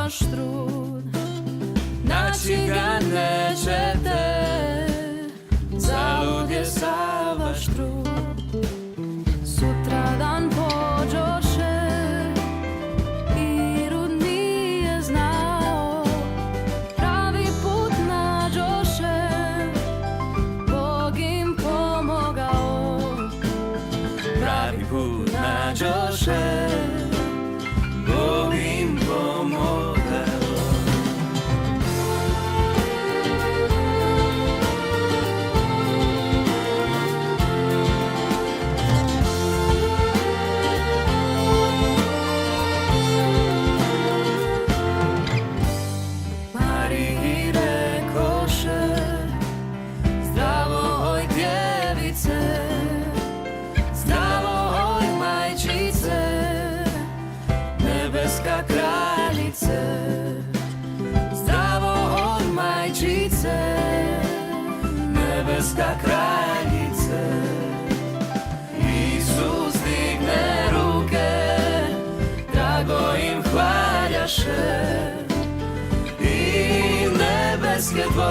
vaš trud, naći ga nećete, zalud je sav vaš trud. Sutradan pođoše, Irod nije znao, pravi put nađoše, Bog im pomogao. Pravi put nađoše, Bog im pomogao. Mariji rekoše, zdravo oj djevice, zdravo oj majčice, nebeska kraljice. Zdravo oj majčice, nebeska kraljice. Isus digne ruke, drago im hvaljaše, i nebeske dvorište